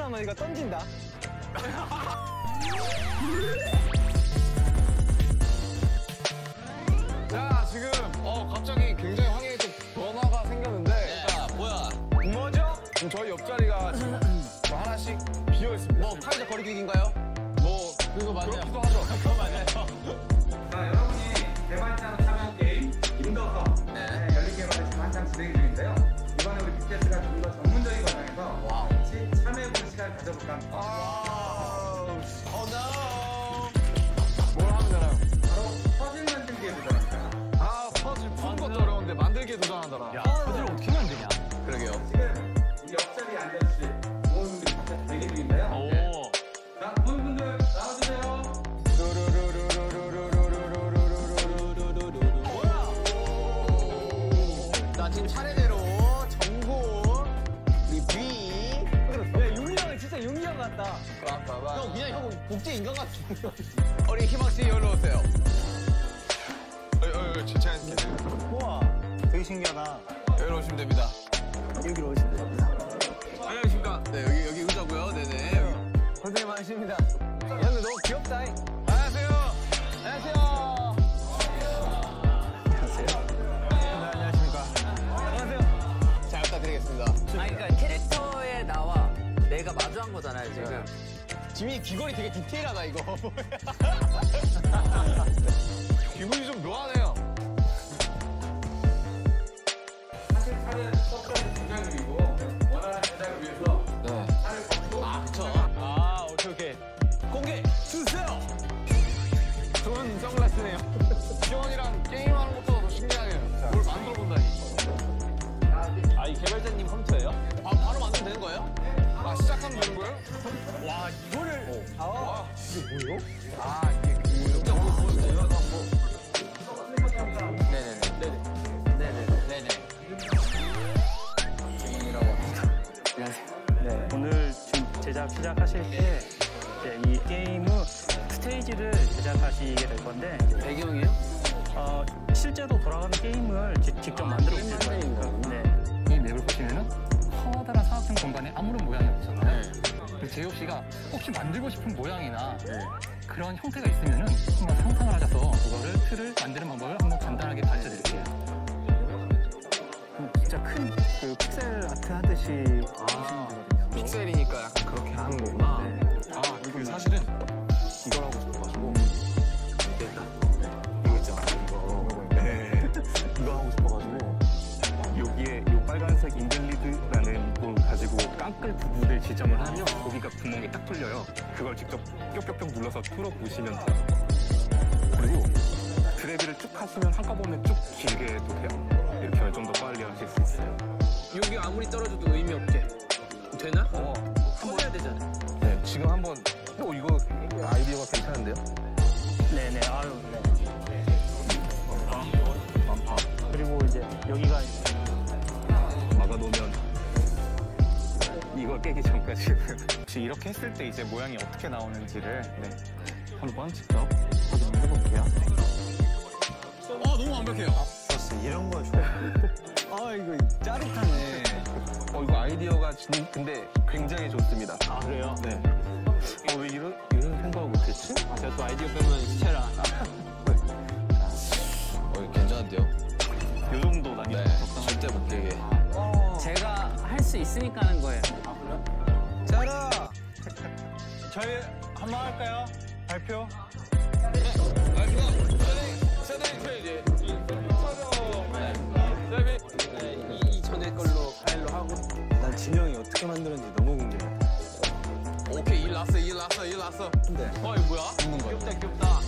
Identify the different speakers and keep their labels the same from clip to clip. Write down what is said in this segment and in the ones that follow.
Speaker 1: 하면 이거 던진다.
Speaker 2: 자, 지금 갑자기 굉장히 환경에 좀 변화가 생겼는데.
Speaker 3: 야, 뭐야?
Speaker 2: 뭐죠? 지금 저희 옆자리가 지금 하나씩 비어 있습니다.
Speaker 3: 뭐 사회적 거리두기인가요?
Speaker 2: 뭐
Speaker 3: 그거 맞아요.
Speaker 2: 그렇기도 하죠.
Speaker 3: 그거 맞아요.
Speaker 4: 자, 여러분이 개발자로 참여한 게임 인더서 열린 개발이 지금 한창 진행 중인데요. 이번에 우리 빅캐스가 좀 더 전문적인 과정에서 같이 참여해보는 시간을 가져볼까 합니다.
Speaker 2: 뭘 하면 되나요?
Speaker 4: 바로 퍼즐 만들기에 도전합니다.
Speaker 2: 퍼즐 푸는 것도 어려운데 만들기에 도전하더라.
Speaker 3: 퍼즐을 어떻게 만드냐? 그러게요.
Speaker 4: 지금 이 옆자리에 앉아주실 모든 분들이 같이 대기 중인데요.
Speaker 3: 오.
Speaker 4: 자, 모든 분들 나와주세요.
Speaker 3: 나 지금 차례대로 정국, 리비.
Speaker 1: 야, 용이 형이 진짜 용이 형 같다.
Speaker 3: 형, 그냥 형 복제 인간 같은. 우리 희망 씨 여기로 오세요.
Speaker 2: 제 않게.
Speaker 1: 우와, 되게 신기하다.
Speaker 3: 여기로 오시면 됩니다.
Speaker 1: 여기로 오시면 됩니다.
Speaker 3: 안녕하십니까? 네, 여기 의자고요. 네네.
Speaker 1: 고생 많으십니다. 야, 근데 너무 귀엽다.
Speaker 3: 안녕하세요. 안녕하세요.
Speaker 1: 안녕하십니까. 안녕하세요.
Speaker 3: 잘 부탁드리겠습니다.
Speaker 5: 아니 그러니까 캐릭터에 나와 내가 마주한 거잖아요 지금.
Speaker 3: 지민이 귀걸이 되게 디테일하다 이거.
Speaker 2: 기분이 좀 묘하네요.
Speaker 4: 사실 차는 서프라이즈 중간 중이고 원활한 제작을 위해서 차를 걷고
Speaker 3: 그쵸.
Speaker 1: 오케이.
Speaker 3: 공개 주세요.
Speaker 2: 좋은 선글라스네요. 지원이랑 게임하는 것보다 더 신기하네요. 뭘 만들어 본다니.
Speaker 1: 이 개발자님 컴퓨터예요?
Speaker 3: 바로 만들면 되는 거예요?
Speaker 2: 시작하면 되는 거예요?
Speaker 1: 와, 이거를.
Speaker 2: 와, 이게 뭐예요?
Speaker 3: 네네.
Speaker 6: 네, 오늘 지금 제작 시작하실 때 이 게임의 스테이지를 제작하시게 될 건데
Speaker 5: 배경이요?
Speaker 6: 실제로 돌아가는 게임을 직접 만들어 보실 거예요. 네.
Speaker 7: 이 맵을 보시면은 커다란 사각형 공간에 아무런 모양이 없잖아요. 그래서 재엽 씨가 혹시 만들고 싶은 모양이나 그런 형태가 있으면은 한번 상상을 하셔서 그거를 틀을 만드는 방법을 한번 간단하게 가르쳐 드릴게요.
Speaker 6: 진짜 큰 그 픽셀 아트 하듯이 하시면 되거든요.
Speaker 2: 픽셀이니까 약간 그렇게 하는 거구나. 이게 사실은 이걸 하고 싶어가지고. 이거 있잖아, 이거. 네. 이거 하고 싶어가지고.
Speaker 6: 여기에 이 빨간색 인벨리드라는 걸 가지고 깡끌 부분을 지점을 하면 거기가 구멍이 딱 뚫려요. 그걸 직접 뾱뾱뾱 눌러서 뚫어 보시면 돼요. 그리고 드래그를 쭉 하시면 한꺼번에 쭉 길게 해도 돼요. 이렇게 하면 좀 더 빨리 하실 수 있어요.
Speaker 5: 여기 아무리 떨어져도 의미 없게 되나? 한번 해야 되잖아.
Speaker 2: 네, 지금 한번. 이거 아이디어가 괜찮은데요?
Speaker 6: 네네, 아유, 네. 그리고 이제 여기가 막아놓으면 이걸 깨기 전까지 혹시 이렇게 했을 때 이제 모양이 어떻게 나오는지를 한번 직접 확인을 해볼게요.
Speaker 3: 너무 완벽해요.
Speaker 1: 이런 거 좋아. 이거 짜릿하네.
Speaker 2: 이거 아이디어가 근데 굉장히 좋습니다.
Speaker 6: 그래요?
Speaker 2: 네.
Speaker 6: 왜 이런 생각을 못했지?
Speaker 5: 제가 또 아이디어 빼면 스테라.
Speaker 3: 이거 괜찮은데요?
Speaker 6: 요 정도 나뉘어.
Speaker 3: 네. 절대 못 깨게.
Speaker 5: 제가 할 수 있으니까 하는 거예요.
Speaker 1: 자라. 저희 한번 할까요? 발표.
Speaker 5: 이 전에 걸로 파일로 하고.
Speaker 1: 난 진영이 어떻게 만드는지 너무 궁금해.
Speaker 3: 오케이, 일 났어.
Speaker 1: 근데
Speaker 3: 이거 뭐야?
Speaker 1: 먹는 거야.
Speaker 5: 귀엽다.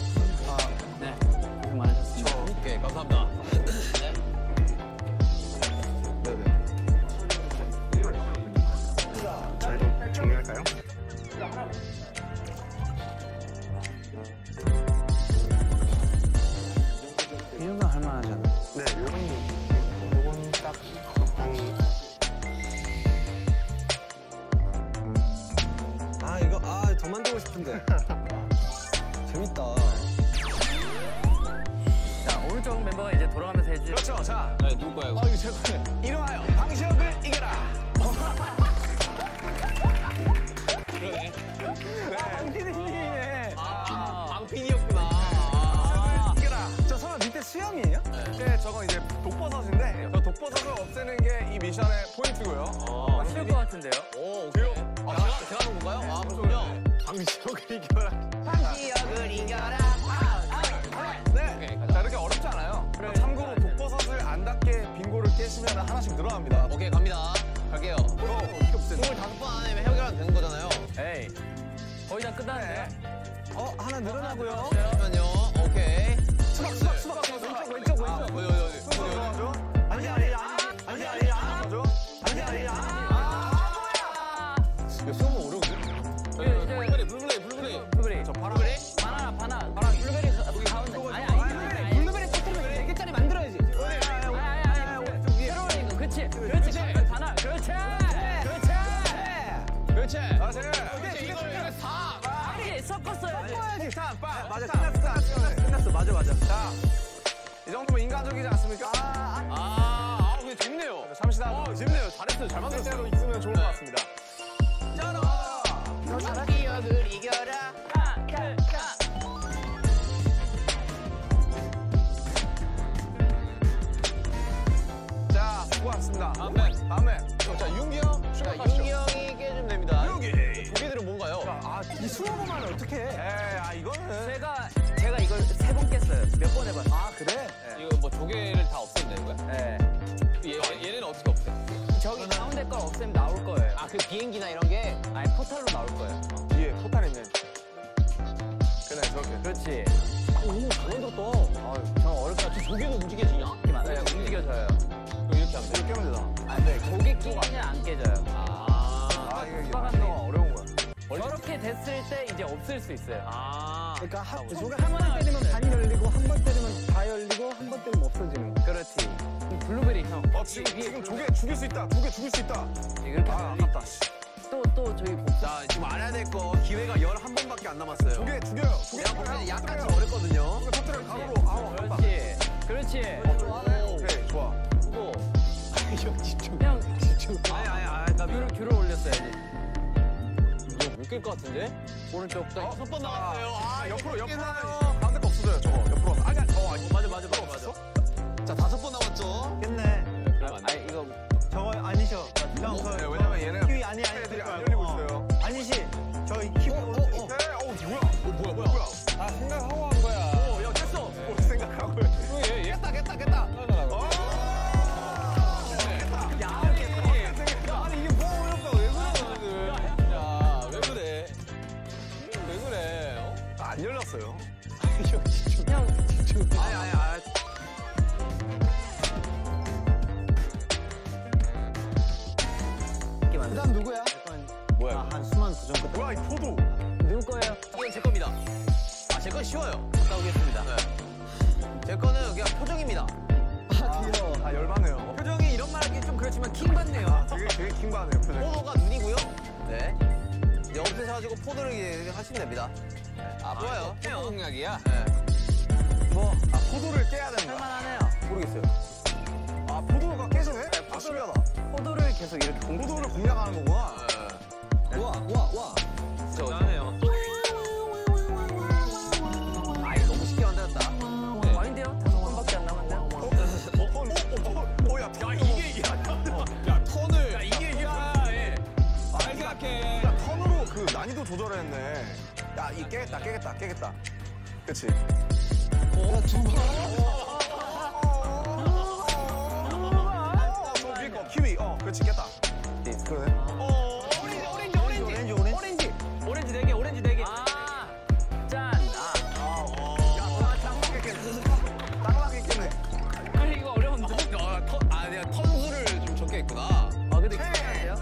Speaker 5: 네. 고생 많으셨습니다.
Speaker 3: 오케이, 감사합니다.
Speaker 6: 저희도 정리할까요?
Speaker 1: 이 정도 할만하잖아.
Speaker 6: 네, 요건 딱 적당히.
Speaker 1: 이거 더 만들고 싶은데. 재밌다.
Speaker 5: 자, 오른쪽 멤버가 이제 돌아가면서 해줄.
Speaker 2: 그렇죠. 자,
Speaker 3: 네, 누구 거야, 이거?
Speaker 2: 이거 제 거예요. 이름하여 방시혁을 이겨라. 미션의 포인트고요.
Speaker 5: 쉬울 것 같은데요?
Speaker 3: 오, 오케이. 제가 하는 건가요? 아, 그렇군요.
Speaker 2: 방지턱을 이겨라.
Speaker 3: 방지역을 이겨라.
Speaker 2: 네. 자, 이렇게 어렵지 않아요. 참고로 독버섯을 안 닿게 빙고를 깨시면 하나씩 늘어납니다.
Speaker 3: 오케이, 갑니다. 갈게요.
Speaker 2: 어떻게 없애요?
Speaker 3: 25번 안에 해결하면 되는 거잖아요.
Speaker 5: 에이. 거의 다 끝났는데요?
Speaker 1: 하나 늘어나고요.
Speaker 3: 잠깐만요. 오케이.
Speaker 1: 수박. 왼쪽.
Speaker 2: 들어가죠?
Speaker 1: 아니.
Speaker 2: 들어가죠?
Speaker 3: 이거 수업 어려운데?
Speaker 5: 블루베리.
Speaker 2: 저 파랑.
Speaker 5: 바나나. 블루베리 가운데. 아니.
Speaker 1: 블루베리 터뜨리면 4개짜리 만들어야지.
Speaker 5: 새로운 이거. 그렇지. 바나나. 그렇지.
Speaker 2: 아, 제가.
Speaker 3: 이걸 4.
Speaker 5: 아니, 섞었어요.
Speaker 1: 맞아, 끝났어. 맞아.
Speaker 2: 자, 이 정도면 인간적이지 않습니까?
Speaker 3: 근데 재밌네요.
Speaker 2: 잠시나.
Speaker 3: 재밌네요. 잘했어요. 잘 만들었어요.
Speaker 2: 실제로 있으면 좋을 것 같습니다.
Speaker 3: 방지역을 이겨라.
Speaker 2: 자, 수고하셨습니다. 다음에. 자, 윤기 형
Speaker 3: 자,
Speaker 2: 출발하시죠.
Speaker 3: 윤기 형이 깨주면 됩니다.
Speaker 2: 윤기.
Speaker 3: 조개들은 뭔가요?
Speaker 1: 이 수업만 어떻게 해?
Speaker 2: 이거는.
Speaker 5: 제가 이걸 3번 깼어요. 몇 번 해봤어요.
Speaker 1: 아, 그래?
Speaker 3: 이거 뭐 조개를 다 없앤다는 거야?
Speaker 5: 네.
Speaker 3: 얘네는 어떻게 없애?
Speaker 5: 저기 가운데 걸 없애면 나올 거예요.
Speaker 3: 그 비행기나 이런 게?
Speaker 5: 아니, 포탈로 나올 거예요.
Speaker 2: 뒤에 포탈 있네. 그래, 저렇게.
Speaker 5: 그렇지.
Speaker 3: 오, 잘 만들었다.
Speaker 5: 전 어렵다.
Speaker 3: 저 조개도 움직여지냐?
Speaker 5: 네, 움직여져요.
Speaker 3: 그럼 이렇게 하면 돼.
Speaker 2: 이렇게 하면 되잖아.
Speaker 5: 아, 네. 고개 끼면 안 깨져요.
Speaker 2: 이게
Speaker 5: 수박한 거.
Speaker 2: 어려운 거야.
Speaker 5: 저렇게 됐을 때 이제 없앨 수 있어요.
Speaker 1: 그러니까 저게 한 번 때리면 반이 열리고 한 번 때리면 다 열리고 한 번 때리면 없어지는 거.
Speaker 5: 그렇지. 블루베리 형.
Speaker 2: 지금 조개 죽일 수 있다. 조개 죽일 수 있다.
Speaker 5: 이렇게
Speaker 2: 아깝다.
Speaker 5: 또 저기 복사.
Speaker 3: 자, 지금 알아야 될 거 기회가 11번밖에 안 남았어요.
Speaker 2: 조개 죽여요. 조개
Speaker 3: 내가 볼 때는 약간 좀 어렵거든요.
Speaker 2: 조개 터트려 가로로. 아깝다.
Speaker 5: 그렇지.
Speaker 2: 오케이, 좋아.
Speaker 5: 수고.
Speaker 1: 집중.
Speaker 5: 형,
Speaker 3: 아니,
Speaker 5: 귤을 올렸어야지.
Speaker 3: 이거 못 깰 것 같은데?
Speaker 5: 오른쪽.
Speaker 3: 6번 나왔어요.
Speaker 2: 옆으로 하면 가운데 거 없어져요. 저거 옆으로 하면.
Speaker 3: 맞아. 자, 5번 남았죠?
Speaker 1: 깼네.
Speaker 5: 아니, 이거.
Speaker 1: 저거 아니셔. 형,
Speaker 2: 네, 왜냐면 얘네가
Speaker 1: 키위 아니.
Speaker 2: 애들이 안 열리고 있어요.
Speaker 1: 아니시. 저 키위 오른쪽.
Speaker 2: 네, 뭐야?
Speaker 1: 아, 생각하고 한 거야.
Speaker 3: 야, 깼어.
Speaker 2: 뭘 생각하고 해.
Speaker 3: 깼다.
Speaker 2: 아니 이게 뭐가 어렵다고 왜 그래?
Speaker 3: 야, 왜 그래? 왜 그래?
Speaker 2: 안 열렸어요.
Speaker 5: 형.
Speaker 3: 아니.
Speaker 5: 이렇게
Speaker 1: 그 다음 누구야?
Speaker 2: 뭐야?
Speaker 1: 한 수만 도전 끝.
Speaker 2: 뭐야 이 포도?
Speaker 5: 누구 거예요?
Speaker 3: 이건 제 겁니다. 제 건 쉬워요. 갔다 오겠습니다. 제 거는 그냥 표정입니다.
Speaker 1: 귀여워.
Speaker 2: 열받네요.
Speaker 3: 표정이 이런 말 하기 좀 그렇지만 킹 받네요.
Speaker 2: 되게 킹받네요 표정.
Speaker 3: 포도가 눈이고요. 네. 이제 없애셔가지고 포도를 이제 하시면 됩니다. 좋아요. 포도 공략이야. 네.
Speaker 2: 포도를 깨야 되는 거야.
Speaker 5: 할만하네요.
Speaker 3: 모르겠어요.
Speaker 2: 포도가 깨지네? 신기하다.
Speaker 5: 포도를 계속 이렇게
Speaker 2: 포도를 공략하는 거구나.
Speaker 1: 와.
Speaker 3: 대단해요. 이거 너무 쉽게 만들었다.
Speaker 5: 아닌데요? 5번밖에 안 남았네요.
Speaker 2: 야, 턴으로 그 난이도 조절했네. 야, 이 깨겠다. 그치? 저 위에 거, 키위. 그렇지, 깼다. 그러네.
Speaker 5: 오렌지 4개. 짠.
Speaker 2: 땅나게 깼네.
Speaker 5: 아니, 이거 어려운데?
Speaker 3: 내가 턴수를 좀 적게 했구나.
Speaker 5: 근데 괜찮은데요?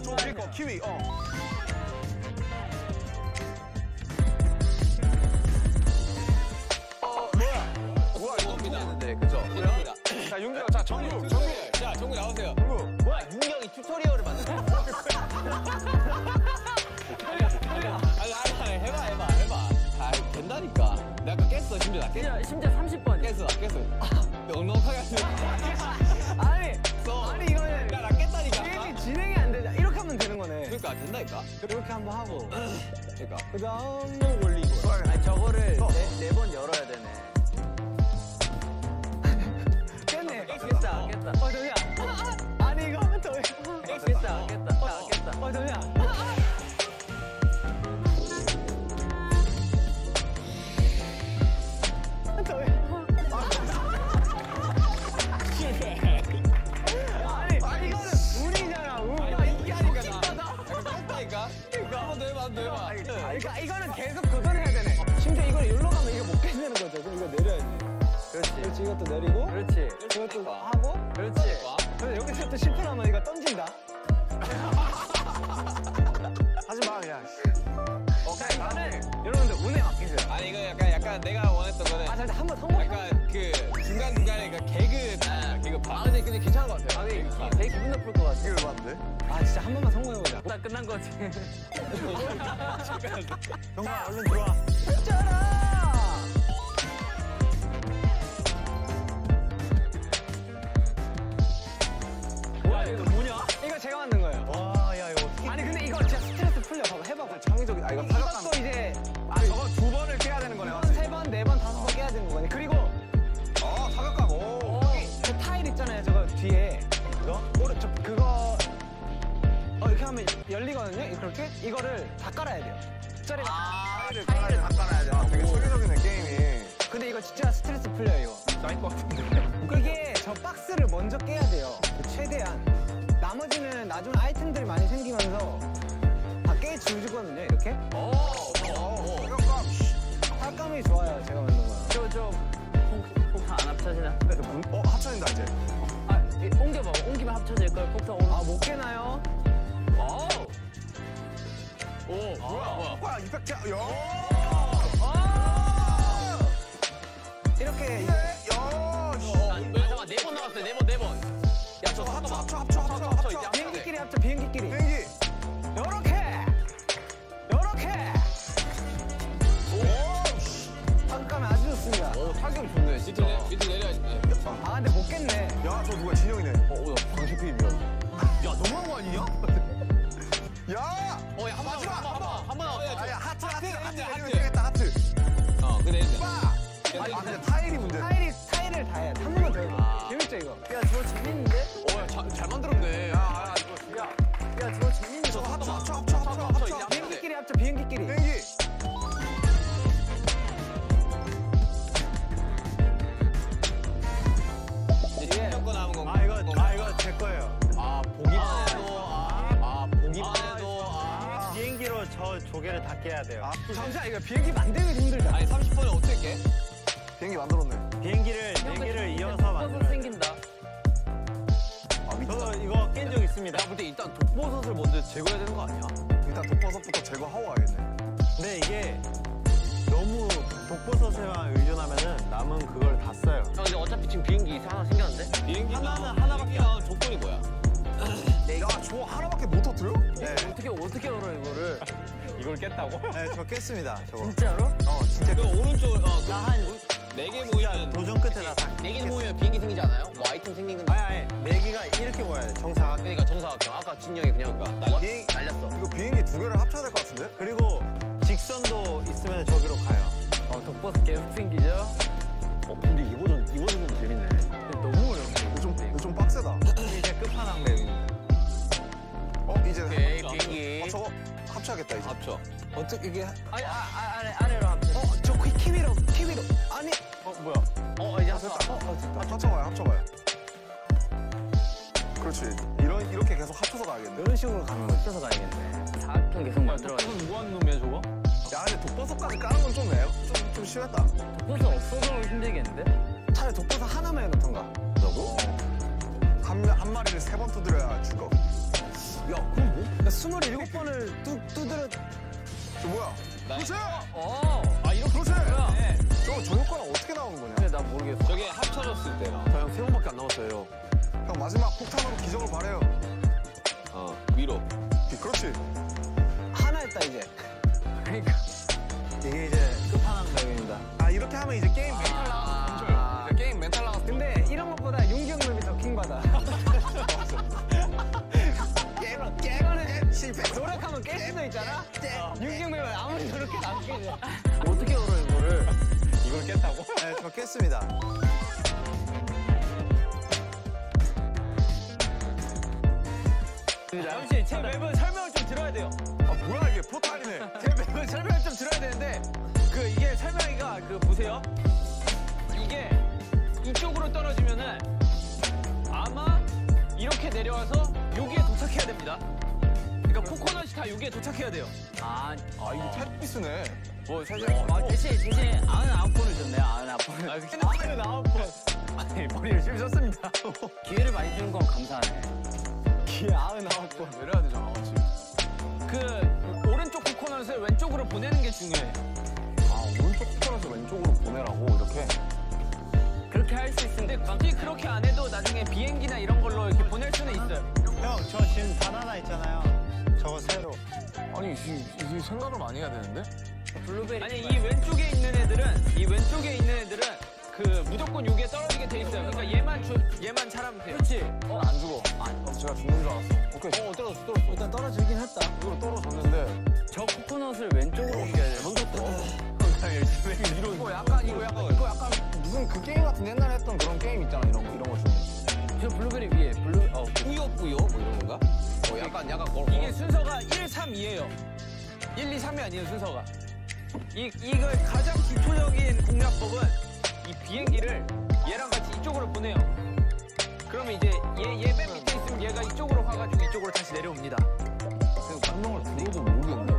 Speaker 2: 저 위에 거, 키위. 뭐야, 이거.
Speaker 3: 했는데, 그죠? 이겁니다.
Speaker 2: 자, 윤기 형, 자, 정국.
Speaker 3: 자, 정국 나오세요.
Speaker 2: 정국.
Speaker 3: 뭐야, 윤경이 튜토리얼을 만들어. 해봐. 된다니까. 내가 아까 깼어, 심지어 나 깼어.
Speaker 5: 심지어 30번.
Speaker 3: 깼어. 넉넉하게 하세요.
Speaker 5: 아니, 이거는
Speaker 3: 야, 나 깼다니까.
Speaker 1: 게임이 진행이 안 되잖아. 이렇게 하면 되는 거네.
Speaker 3: 그러니까, 된다니까.
Speaker 1: 이렇게 한번 하고.
Speaker 3: 그러니까.
Speaker 1: 그 다음 올리고.
Speaker 5: 아니, 저거를 4번 열어야 되네.
Speaker 1: 깼네.
Speaker 3: 깼다 깼다.
Speaker 1: 도희야. 아니 이거 도희.
Speaker 3: 깼다 깼다.
Speaker 1: 도희야. 아니 이거는 운이잖아 운.
Speaker 3: 이게 아니까 깼다니까. 한번 더 해봐 한번 더 해봐.
Speaker 1: 그러니까 이거는 계속 도전해야 되네. 심지어 이걸 여기로 가면 이거 못 깨지는 거죠. 그럼 이거 내려야지. 그렇지 이것도 내리고.
Speaker 3: 그렇지.
Speaker 1: 이것도 하고.
Speaker 3: 그렇지.
Speaker 1: 그래서 여기서 또 실패하면 이거 던진다.
Speaker 2: 하지 마 그냥.
Speaker 1: 여러분들 운에 맡기세요.
Speaker 3: 아니 이거 약간 내가 원했던 거는
Speaker 1: 아, 진짜 한번 성공.
Speaker 3: 약간 그 중간중간에 그 개그 봐. 근데 괜찮은 것 같아요. 아니 되게 기분 나쁠 것 같아.
Speaker 2: 이걸 봤는데?
Speaker 1: 아, 진짜 한 번만 성공해보자.
Speaker 3: 나 끝난 거지.
Speaker 2: 정말 얼른 들어와.
Speaker 1: 뭐야, 이거 뭐냐? 이거 제가 만든 거예요.
Speaker 2: 와, 야 이거 어떻게?
Speaker 1: 아니, 근데 이거 진짜 스트레스 풀려. 봐봐, 해봐봐.
Speaker 2: 창의적인. 아 이거 타격감.
Speaker 1: 이것도 이제.
Speaker 2: 저거 두 번을 깨야 되는 거네.
Speaker 1: 이건 세 번, 네 번, 다섯 번 깨야 되는 거거든요. 그리고
Speaker 2: 타격감. 오.
Speaker 1: 그 타일 있잖아요, 저거 뒤에.
Speaker 2: 이거?
Speaker 1: 오른쪽 그거. 이렇게 하면 열리거든요. 이렇게 이거를 다 깔아야 돼요. 짜리가.
Speaker 2: 타일을 다 깔아야 돼. 아, 되게 체계적이네 게임이.
Speaker 1: 근데 이거 진짜 스트레스 풀려요, 이거.
Speaker 2: 쌓일 것 같은데.
Speaker 1: 그게 저 박스를 먼저 깨야 돼요. 최대한. 나머지는 나중에 아이템들이 많이 생기면서 다 깨지거든요, 이렇게.
Speaker 2: 타격감.
Speaker 1: 타감이 좋아요, 제가 만든 거는.
Speaker 3: 폭탄 안 합쳐지나?
Speaker 2: 합쳐진다 이제.
Speaker 3: 옮겨봐. 옮기면 합쳐질 걸. 폭탄 오늘.
Speaker 1: 아, 못 깨나요?
Speaker 2: 뭐야 이펙트. 야.
Speaker 1: 이렇게.
Speaker 3: 잠깐 4번 나왔어요. 4번. 야 저거
Speaker 2: 합쳐.
Speaker 1: 비행기끼리 합쳐, 비행기끼리.
Speaker 2: 비행기.
Speaker 1: 요렇게. 타감이 아주 좋습니다.
Speaker 3: 오 타격 좋네. 밑에 내려야지.
Speaker 1: 아, 근데 못 깼네.
Speaker 2: 야, 저 누가 진영이네.
Speaker 3: 방식피임이야.
Speaker 2: 야, 너무한 거 아니냐? 야!
Speaker 3: 한번
Speaker 2: 야, 하트.
Speaker 3: 하트.
Speaker 2: 되겠다, 하트.
Speaker 3: 그래.
Speaker 2: 아, 근데 타일이 문제.
Speaker 1: 타일을 다 해야 돼. 한 번만 더 해봐. 재밌죠, 이거?
Speaker 3: 야 저거 재밌는데? 잘 만들었네.
Speaker 2: 야,
Speaker 3: 저거 재밌는데.
Speaker 2: 저거 합쳐.
Speaker 1: 비행기끼리 합쳐, 비행기끼리.
Speaker 2: 비행기.
Speaker 3: 이제 충격권 남은 건가?
Speaker 8: 이거 제 거예요.
Speaker 3: 보기만 해도 보기만 해도
Speaker 8: 비행기로 저 조개를 다 깨야 돼요.
Speaker 1: 잠시만, 이거 비행기 만들기 힘들다.
Speaker 3: 아니 30분에 어떻게 깨?
Speaker 2: 비행기 만들었네.
Speaker 8: 비행기를 4개를 이어서 만들어요.
Speaker 3: 생긴다.
Speaker 8: 저도 이거 깬 적 있습니다.
Speaker 3: 내가 볼 때 일단 독버섯을 먼저 제거해야 되는 거 아니야?
Speaker 2: 일단 독버섯부터 제거하고 와야겠네.
Speaker 8: 근데 이게 너무 독버섯에만 의존하면은 남은 그걸 다 써요.
Speaker 3: 근데 어차피 지금 비행기 하나 생겼는데? 비행기
Speaker 8: 하나밖에
Speaker 3: 안 조건이 뭐야?
Speaker 2: 야, 저 하나밖에 못 터뜨려?
Speaker 8: 네.
Speaker 3: 어떻게 열어 이거를?
Speaker 8: 이걸 깼다고? 네, 저 깼습니다. 저거.
Speaker 1: 진짜로?
Speaker 8: 진짜
Speaker 3: 그 오른쪽
Speaker 8: 나한
Speaker 3: 4개 모이면
Speaker 8: 도전 끝에 다
Speaker 3: 4개 모이면 비행기 생기지 않아요? 뭐 아이템 생기는 거?
Speaker 8: 아니 4개가 이렇게 모여야 돼. 정사각.
Speaker 3: 그러니까 정사각형. 아까 진영이 그냥 날렸어.
Speaker 2: 이거 비행기 2개를 합쳐야 될 것 같은데?
Speaker 8: 그리고 직선도 있으면 저기로 가요.
Speaker 3: 독버섯 계속 생기죠? 근데 이 버전도 재밌네.
Speaker 1: 너무 어려운데.
Speaker 2: 이거 좀 빡세다.
Speaker 8: 이제 끝판왕 내용입니다.
Speaker 2: 이제.
Speaker 3: 오케이, 비행기.
Speaker 2: 저거 합쳐야겠다, 이제.
Speaker 3: 합쳐.
Speaker 1: 어떻게 이게.
Speaker 3: 아래로 합쳐.
Speaker 1: 저 키위로. 아니.
Speaker 3: 뭐야? 이제 합쳐.
Speaker 2: 합쳐봐요. 그렇지. 이렇게 계속 합쳐서 가야겠네.
Speaker 1: 이런 식으로 가는 거지.
Speaker 3: 합쳐서 가야겠네. 사각형 계속 만들어야
Speaker 8: 무한 놈이야 저거?
Speaker 2: 야, 근데 독버섯까지 까는 건 좀 심했다.
Speaker 3: 독버섯 없어서 힘들겠는데?
Speaker 1: 차라리 독버섯 하나만 해놓던가.
Speaker 2: 너고? 한 마리를 3번 두드려야 죽어.
Speaker 1: 야, 그럼 뭐? 27번을 두드려.
Speaker 2: 저 뭐야? 그렇지!
Speaker 3: 이렇게.
Speaker 2: 그렇지! 저 효과는 어떻게 나오는 거냐?
Speaker 3: 나 모르겠어. 저게 합쳐졌을 때나.
Speaker 2: 저 형 3번밖에 안 남았어요. 형 마지막 폭탄으로 기적을 바래요.
Speaker 3: 위로.
Speaker 2: 그렇지.
Speaker 1: 하나 했다, 이제.
Speaker 3: 그러니까.
Speaker 8: 이게 이제 끝판왕 내용입니다.
Speaker 2: 이렇게 하면 이제 게임 멘탈 나가서
Speaker 3: 게임 멘탈 나갔어.
Speaker 1: 근데 이런 것보다 윤경님이 더 킹받아. 깨거는 실패. 노력하면 깰 수도 있잖아? 윤경님은 아무리 노력해도 안 깨지.
Speaker 3: 어떻게 열어 이거를?
Speaker 8: 이걸 깼다고? 네, 저 깼습니다.
Speaker 5: 잠시 제 맵은 설명을 좀 들어야 돼요.
Speaker 2: 아 뭐야 이게 포탈이네.
Speaker 5: 제 맵은 설명을 좀 들어야 되는데 이게 설명이가 보세요. 이게 이쪽으로 떨어지면은 아마 이렇게 내려와서 여기에 도착해야 됩니다. 그러니까 코코넛이 다 여기에 도착해야 돼요.
Speaker 2: 아 이거 테트리스네.
Speaker 5: 뭐 사실
Speaker 9: 대신 99번을 줬네요. 99번.
Speaker 5: 아, 99번. 아니 머리를 씹었습니다.
Speaker 9: 기회를 많이 주는 건 감사하네.
Speaker 1: 기회 99번.
Speaker 2: 내려야 되잖아, 맞지?
Speaker 5: 그 오른쪽 코코넛을 왼쪽으로 보내는 게 중요해.
Speaker 2: 아 오른쪽 코너에서 왼쪽으로 보내라고 이렇게.
Speaker 9: 그렇게 할 수 있는데
Speaker 5: 굳이 그렇게 안 해도 나중에 비행기나 이런 걸로 이렇게 보낼 수는 있어요.
Speaker 8: 형, 저 지금 바나나 있잖아요. 저거 새로.
Speaker 2: 아니 이 생각을 많이 해야 되는데?
Speaker 9: 블루베리.
Speaker 5: 아니 이 왼쪽에 있는 애들은 무조건 여기에 떨어지게 돼 있어요. 그러니까 얘만 잘하면 돼요. 그렇지.
Speaker 2: 안 죽어. 제가 죽는 줄 알았어. 오케이.
Speaker 1: 떨어졌어. 일단 떨어지긴 했다.
Speaker 2: 이거로 떨어졌는데.
Speaker 9: 저 코코넛을 왼쪽으로 옮겨야 돼요.
Speaker 2: 이거 약간 무슨 그 게임 같은 옛날에 했던 그런 게임 있잖아. 이런 거 중에.
Speaker 9: 저 블루베리 위에
Speaker 3: 뿌요뿌요 뭐 이런 건가? 약간
Speaker 5: 이게 순서가 1, 3, 2예요. 1, 2, 3이 아니에요 순서가. 이걸 가장 기초적인 공략법은 이 비행기를 얘랑 같이 이쪽으로 보내요. 그러면 이제 얘 맨 밑에 있으면 얘가 이쪽으로 가가지고 이쪽으로 다시 내려옵니다.
Speaker 2: 그리고 설명을 들어도 모르겠네.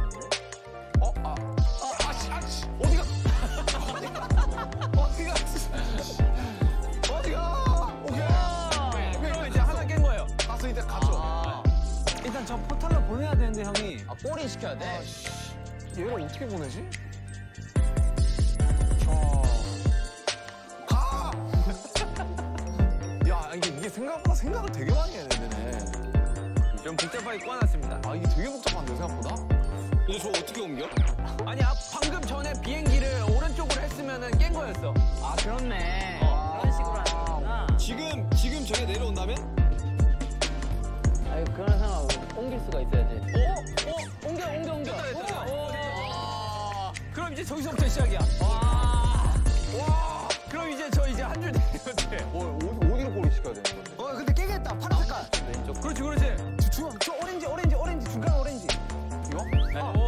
Speaker 2: 어디가?
Speaker 5: 오케이. 그럼 이제 하나 깬 거예요.
Speaker 2: 가서 이제 가죠.
Speaker 1: 일단 저 포탈로 보내야 되는데 형이.
Speaker 3: 꼬리 시켜야 돼.
Speaker 2: 얘를 어떻게 보내지? 야 이게 생각보다 생각을 되게 많이 해야 되네.
Speaker 5: 좀 복잡하게 꼬아놨습니다.
Speaker 2: 아 이게 되게 복잡한데 생각보다?
Speaker 3: 근데 저 어떻게 옮겨?
Speaker 5: 아니 방금 전에 비행기를 오른쪽으로 했으면은 깬 거였어.
Speaker 9: 아 그렇네. 그런 식으로 하는구나.
Speaker 3: 지금 저게 내려온다면?
Speaker 9: 아니 그런 상황 옮길 수가 있어야지.
Speaker 5: 옮겨. 그럼 이제 저기서부터 시작이야.
Speaker 9: 와.
Speaker 5: 그럼 이제 저 이제 한 줄 내려도 돼.
Speaker 2: 어디로 꼬리 시켜야 되는 건데?
Speaker 1: 근데 깨겠다. 파란 색깔.
Speaker 5: 왼쪽. 그렇지.
Speaker 1: 저 오렌지 중간 오렌지.
Speaker 2: 이거?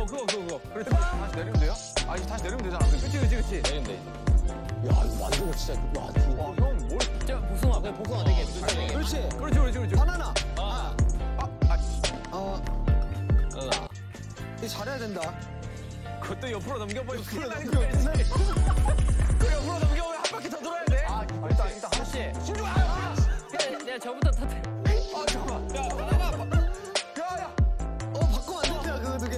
Speaker 5: 그거. 그렇지.
Speaker 2: 다시 내리면 돼요? 아 이제 다시 내리면 되잖아. 그치?
Speaker 5: 그렇지.
Speaker 3: 내리면 돼 이제. 야 이거 만드는 거 진짜
Speaker 2: 형 뭘?
Speaker 9: 저 복숭아 되게.
Speaker 5: 그렇지.
Speaker 1: 바나나. 이거 잘해야 된다.
Speaker 5: 그것도 옆으로 넘겨버리고 큰일 나는 거야지. 그 옆으로 넘겨보면 한 바퀴 더 돌아야 돼.
Speaker 2: 일단
Speaker 9: 혹시
Speaker 5: 신중아.
Speaker 9: 내가 저부터 터뜨려.
Speaker 5: 잠깐만. 야, 바나나. 야.
Speaker 1: 바꾸면 안 된다 그거 두 개.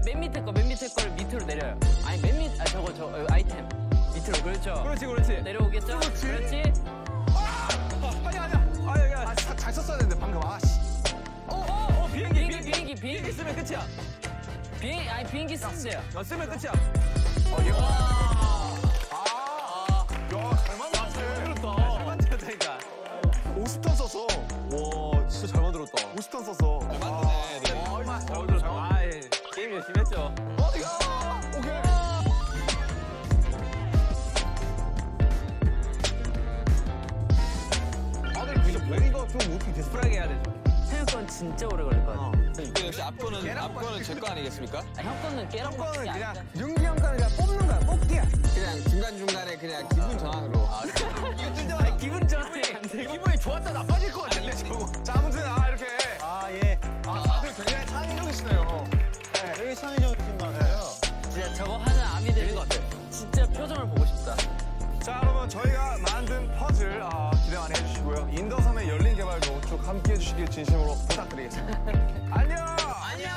Speaker 9: 맨 밑에 걸 밑으로 내려요. 아니 저거 아이템 밑으로. 그렇죠.
Speaker 5: 그렇지.
Speaker 9: 내려오겠죠? 그렇지.
Speaker 5: 아니야.
Speaker 2: 잘 썼어야 되는데 방금 아씨.
Speaker 5: 비행기 쓰면 끝이야.
Speaker 9: 비행기 쓰세요.
Speaker 5: 쓰면 끝이야.
Speaker 2: 잘 만들었다.
Speaker 5: 잘 만들었다니까.
Speaker 2: 50턴 썼어. 와 진짜 잘 만들었다. 50턴 썼어. 잘
Speaker 5: 잘 만들었다. 게임 열심히 했죠.
Speaker 2: 어디가? 오케이. 다들 이제 머리가 좀 어떻게 됐어?
Speaker 5: 쿨하게 해야 되죠.
Speaker 9: 형 건 진짜 오래 걸릴 것 같아.
Speaker 3: 역시 앞거는 제 거 아니겠습니까?
Speaker 9: 형 거는 깨랑
Speaker 1: 거는
Speaker 9: 먹지
Speaker 1: 그냥
Speaker 9: 않잖아.
Speaker 1: 윤기 형 거는 그냥 뽑는 거야. 뽑기야.
Speaker 3: 그냥 중간중간에 그냥 기분 전환으로.
Speaker 5: 이거 뜬다. 기분 전환이 안 돼. 기분이 좋았다 나빠질 것 같은데 저거.
Speaker 2: 자 아무튼 이렇게.
Speaker 8: 예.
Speaker 2: 다들 굉장히 창의적이시네요.
Speaker 8: 되게 창의적이신 것 같아요.
Speaker 9: 진짜 저거 하는 아미들 진짜 표정을 보고 싶다.
Speaker 2: 자 여러분 저희가 만든 퍼즐 기대 많이 해주시고요. 인더섬의 열린 개발도 쭉 함께 해주시길 진심으로 부탁드리겠습니다. 안녕.
Speaker 9: 안녕.